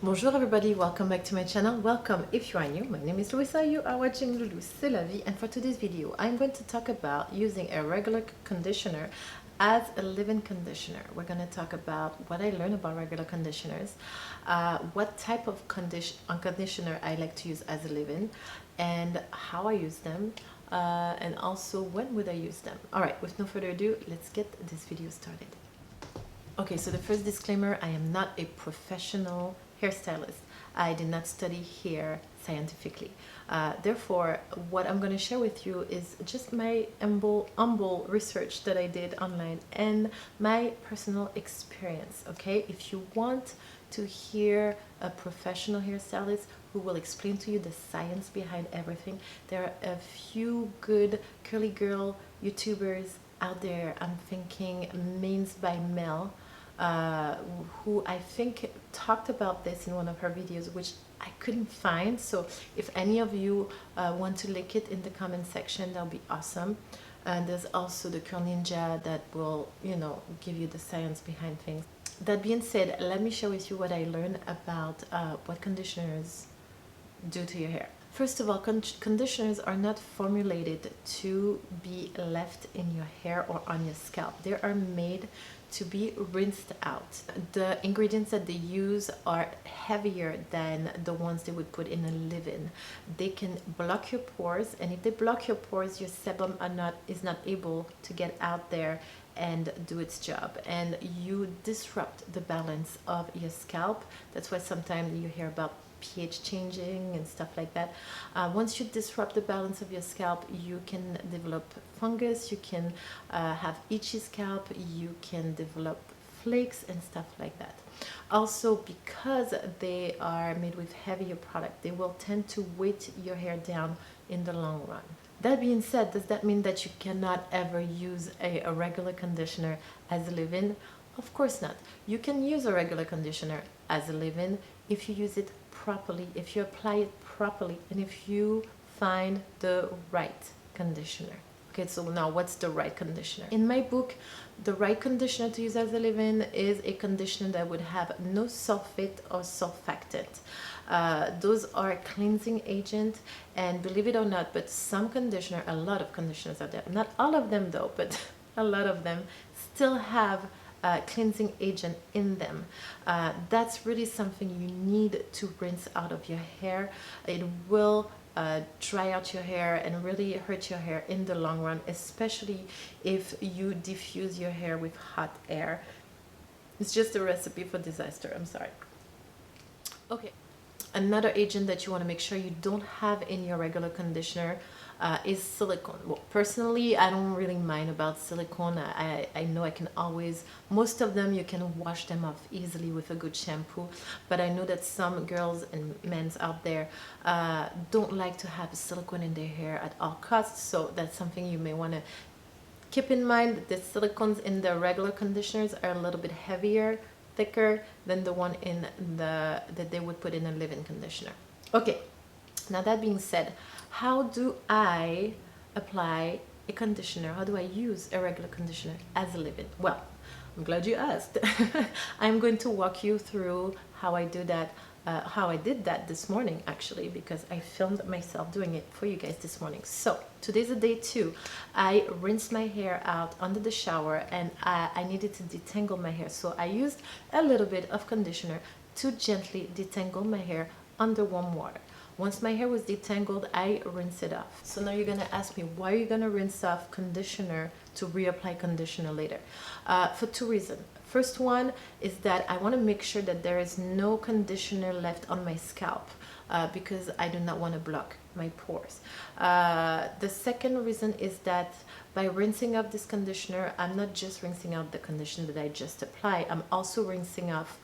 Bonjour everybody, welcome back to my channel. Welcome if you are new. My name is Louisa, you are watching Loulou C'est la vie, and for today's video I'm going to talk about using a regular conditioner as a leave-in conditioner. We're going to talk about what I learned about regular conditioners, what type of conditioner I like to use as a leave-in, and how I use them, and also when would I use them. Alright, with no further ado, let's get this video started. Okay, so the first disclaimer, I am not a professional hairstylist. I did not study hair scientifically. Therefore, what I'm going to share with you is just my humble research that I did online and my personal experience, okay? If you want to hear a professional hairstylist who will explain to you the science behind everything, there are a few good curly girl YouTubers out there. I'm thinking Means by Mel, who I think talked about this in one of her videos, which I couldn't find. So if any of you want to link it in the comment section, that'll be awesome. And there's also the Curl Ninja that will, give you the science behind things. That being said, let me share with you what I learned about what conditioners do to your hair. First of all, conditioners are not formulated to be left in your hair or on your scalp. They are made to be rinsed out. The ingredients that they use are heavier than the ones they would put in a leave-in. They can block your pores, and if they block your pores, your sebum is not able to get out there and do its job, and you disrupt the balance of your scalp. That's why sometimes you hear about pH changing and stuff like that. Once you disrupt the balance of your scalp, you can develop fungus, you can have itchy scalp, you can develop flakes and stuff like that. Also, because they are made with heavier product, they will tend to weight your hair down in the long run. That being said, does that mean that you cannot ever use a regular conditioner as a leave-in? Of course not. You can use a regular conditioner as a leave-in if you use it properly, if you apply it properly, and if you find the right conditioner. Okay, so now what's the right conditioner? In my book, the right conditioner to use as a leave-in is a conditioner that would have no sulfate or surfactant. Those are cleansing agent, and believe it or not, but some conditioner, a lot of conditioners out there, not all of them though, but a lot of them still have cleansing agent in them. That's really something you need to rinse out of your hair. It will dry out your hair and really hurt your hair in the long run, especially if you diffuse your hair with hot air. It's just a recipe for disaster. I'm sorry. Okay. Another agent that you want to make sure you don't have in your regular conditioner is silicone. Well, personally, I don't really mind about silicone. I know I can always, most of them you can wash them off easily with a good shampoo, but I know that some girls and men out there don't like to have silicone in their hair at all costs, so that's something you may want to keep in mind. The silicones in the regular conditioners are a little bit heavier, thicker than the one in that they would put in a leave-in conditioner. Okay, now that being said, how do I apply a conditioner? How do I use a regular conditioner as a leave-in? Well, I'm glad you asked. I'm going to walk you through how I do that, how I did that this morning actually, because I filmed myself doing it for you guys this morning. So today's a day 2. I rinsed my hair out under the shower, and I needed to detangle my hair, so I used a little bit of conditioner to gently detangle my hair under warm water. Once my hair was detangled, I rinse it off. So now you're gonna ask me, why are you gonna rinse off conditioner to reapply conditioner later? For 2 reasons. First one is that I want to make sure that there is no conditioner left on my scalp, because I do not want to block my pores. The second reason is that by rinsing off this conditioner, I'm not just rinsing out the conditioner that I just applied, I'm also rinsing off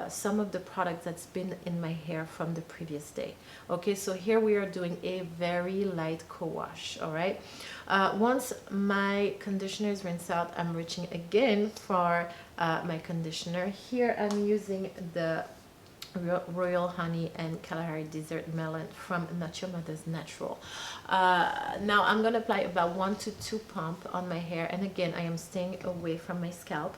some of the product that's been in my hair from the previous day. Okay, so here we are doing a very light co-wash. All right, once my conditioner is rinsed out, I'm reaching again for my conditioner. Here I'm using the Royal Honey and Kalahari Desert Melon from Not Your Mother's Natural. Now I'm going to apply about 1 to 2 pumps on my hair, and again I am staying away from my scalp.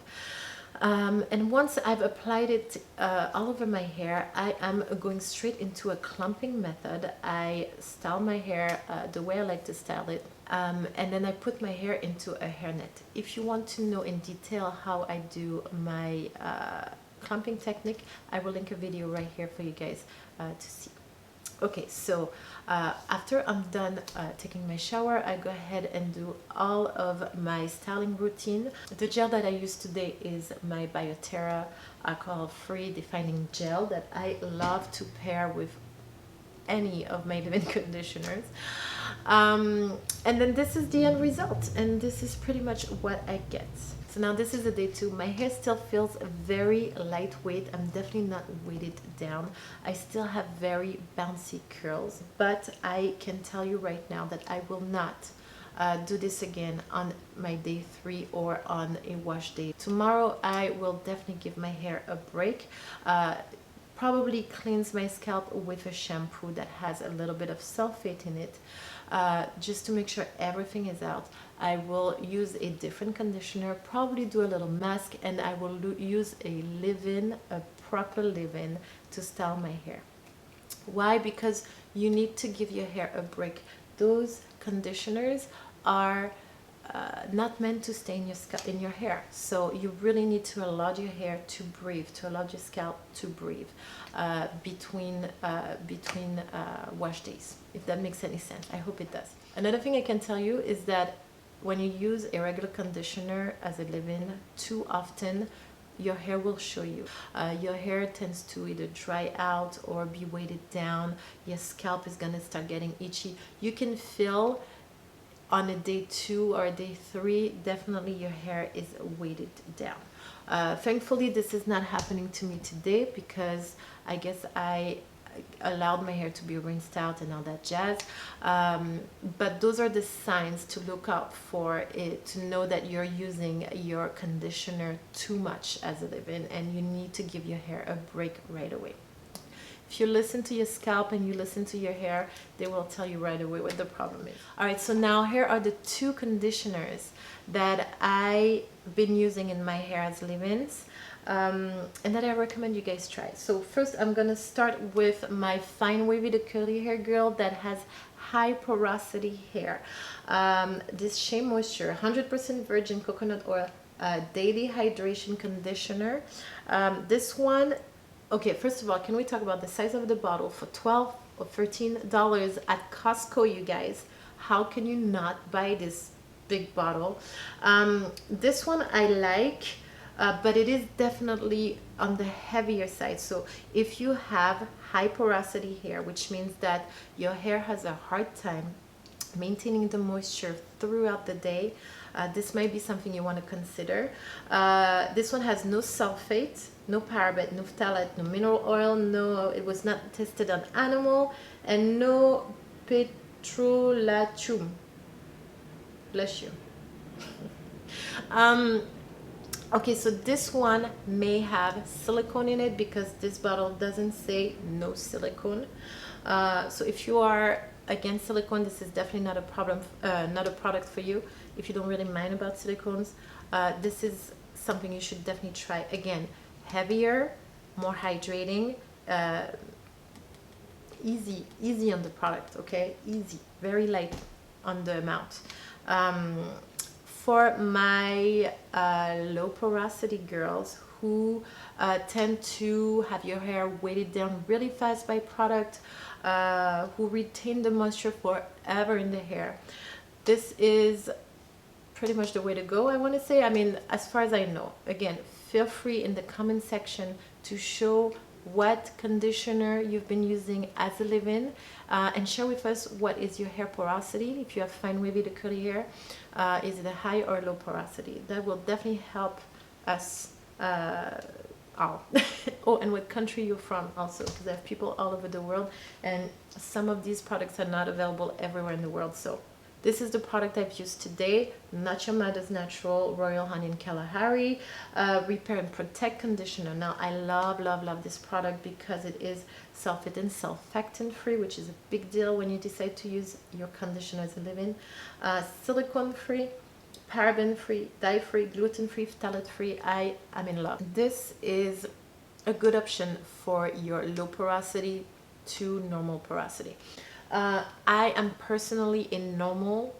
And once I've applied it all over my hair, I am going straight into a clumping method. I style my hair the way I like to style it, and then I put my hair into a hairnet. If you want to know in detail how I do my clumping technique, I will link a video right here for you guys to see. Okay, so after I'm done taking my shower, I go ahead and do all of my styling routine. The gel that I use today is my Bioterra alcohol-free defining gel that I love to pair with any of my leave-in conditioners. And then this is the end result, and this is pretty much what I get. So now this is a day 2. My hair still feels very lightweight. I'm definitely not weighted down. I still have very bouncy curls, but I can tell you right now that I will not do this again on my day 3 or on a wash day. Tomorrow I will definitely give my hair a break. Probably cleanse my scalp with a shampoo that has a little bit of sulfate in it, just to make sure everything is out. I will use a different conditioner, probably do a little mask, and I will use a leave-in, a proper leave-in to style my hair. Why? Because you need to give your hair a break. Those conditioners are not meant to stay in your hair, so you really need to allow your hair to breathe, to allow your scalp to breathe between wash days, if that makes any sense. I hope it does. Another thing I can tell you is that when you use a regular conditioner as a leave-in too often, your hair will show you. Your hair tends to either dry out or be weighted down. Your scalp is gonna start getting itchy. You can feel on a day 2 or a day 3, definitely your hair is weighted down. Thankfully, this is not happening to me today because I guess I allowed my hair to be rinsed out and all that jazz. But those are the signs to look out for, it to know that you're using your conditioner too much as a leave-in, and you need to give your hair a break right away. If you listen to your scalp and you listen to your hair, they will tell you right away what the problem is. All right, so now here are the 2 conditioners that I've been using in my hair as leave-ins, and that I recommend you guys try. So first I'm gonna start with my fine wavy to curly hair girl that has high porosity hair. This Shea Moisture 100% virgin coconut oil daily hydration conditioner. This one, okay, first of all, can we talk about the size of the bottle? For $12 or $13 at Costco, you guys, how can you not buy this big bottle? This one I like, but it is definitely on the heavier side. So if you have high porosity hair, which means that your hair has a hard time maintaining the moisture throughout the day, this might be something you want to consider. This one has no sulfate, no paraben, no phthalate, no mineral oil, no, it was not tested on animal, and no petrolatum. Bless you. Okay, so this one may have silicone in it because this bottle doesn't say no silicone. So if you are against silicone, this is definitely not a problem, not a product for you. If you don't really mind about silicones, this is something you should definitely try. Again, heavier, more hydrating, easy on the product, okay? Easy, very light on the amount. For my low porosity girls who tend to have your hair weighted down really fast by product, who retain the moisture forever in the hair, this is pretty much the way to go, I want to say. I mean, as far as I know. Again, feel free in the comment section to show what conditioner you've been using as a leave-in, and share with us what is your hair porosity. If you have fine wavy to curly hair, is it a high or low porosity? That will definitely help us all. Oh, and what country you're from also, because I have people all over the world, and some of these products are not available everywhere in the world. So this is the product I've used today, Nacho Mada's Natural Royal Honey in Kalahari Repair and Protect Conditioner. Now, I love this product because it is sulfate and surfactant free, which is a big deal when you decide to use your conditioner as a leave-in. Silicone free, paraben-free, dye-free, gluten-free, phthalate-free. I am in love. This is a good option for your low porosity to normal porosity. I am personally in normal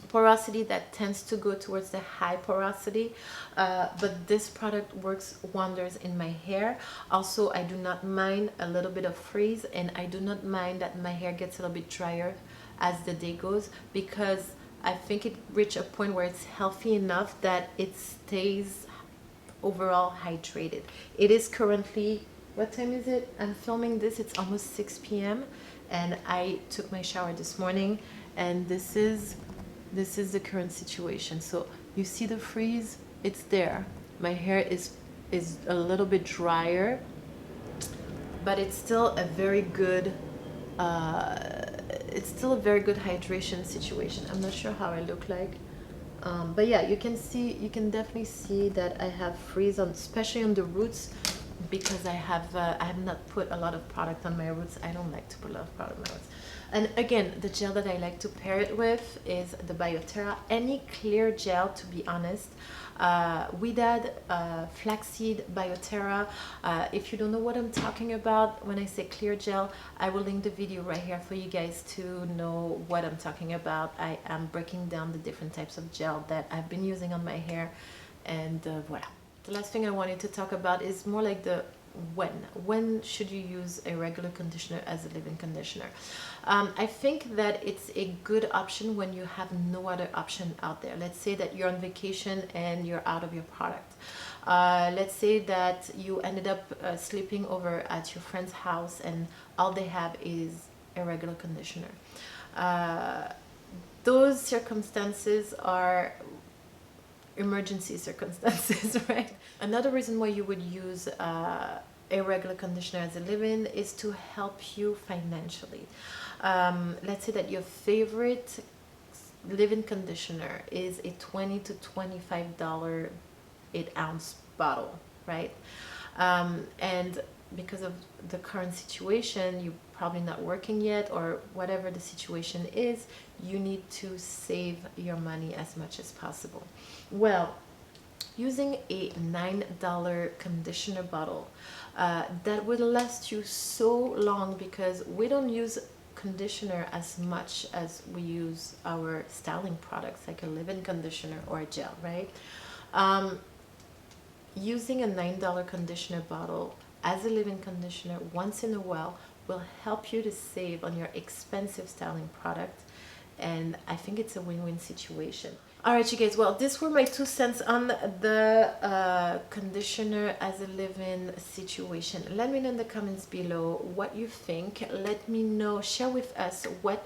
porosity that tends to go towards the high porosity, but this product works wonders in my hair. Also, I do not mind a little bit of frizz, and I do not mind that my hair gets a little bit drier as the day goes, because I think it reached a point where it's healthy enough that it stays overall hydrated. It is currently, what time is it? I'm filming this, it's almost 6 p.m. and I took my shower this morning, and this is the current situation. So you see the frizz, it's there. My hair is a little bit drier, but it's still a very good hydration situation. I'm not sure how I look like, but yeah, you can definitely see that I have frizz on, especially on the roots, because I have not put a lot of product on my roots. I don't like to put a lot of product on my roots. And again, the gel that I like to pair it with is the BioTerra. Any clear gel, to be honest. Widad, flaxseed, BioTerra. If you don't know what I'm talking about when I say clear gel, I will link the video right here for you guys to know what I'm talking about. I am breaking down the different types of gel that I've been using on my hair, and voila. The last thing I wanted to talk about is more like the when should you use a regular conditioner as a leave-in conditioner. I think that it's a good option when you have no other option out there. Let's say that you're on vacation and you're out of your product. Let's say that you ended up sleeping over at your friend's house and all they have is a regular conditioner. Those circumstances are emergency circumstances, right? Another reason why you would use a regular conditioner as a leave-in is to help you financially. Let's say that your favorite leave-in conditioner is a $20 to $25 8-ounce bottle, right? And because of the current situation, you're probably not working yet, or whatever the situation is, you need to save your money as much as possible. Well, using a $9 conditioner bottle that will last you so long, because we don't use conditioner as much as we use our styling products like a leave-in conditioner or a gel, right? Using a $9 conditioner bottle as a leave-in conditioner once in a while will help you to save on your expensive styling product, and I think it's a win-win situation. Alright, you guys, well, these were my 2 cents on the conditioner as a live-in situation. Let me know in the comments below what you think. Let me know, share with us what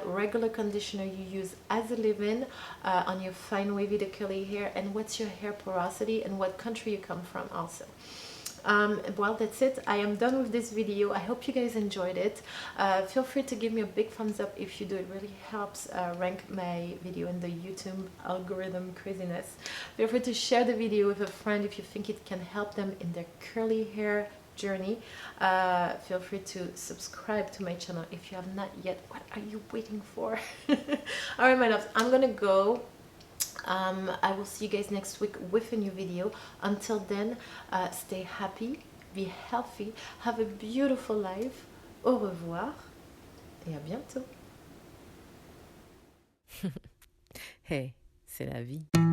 regular conditioner you use as a live-in on your fine wavy to curly hair, and what's your hair porosity and what country you come from also. Well, that's it. I am done with this video. I hope you guys enjoyed it. Feel free to give me a big thumbs up if you do. It really helps rank my video in the YouTube algorithm craziness. Feel free to share the video with a friend if you think it can help them in their curly hair journey. Feel free to subscribe to my channel if you have not yet. What are you waiting for? Alright, my loves, I'm gonna go. I will see you guys next week with a new video. Until then, stay happy, be healthy, have a beautiful life. Au revoir et à bientôt. Hey, c'est la vie.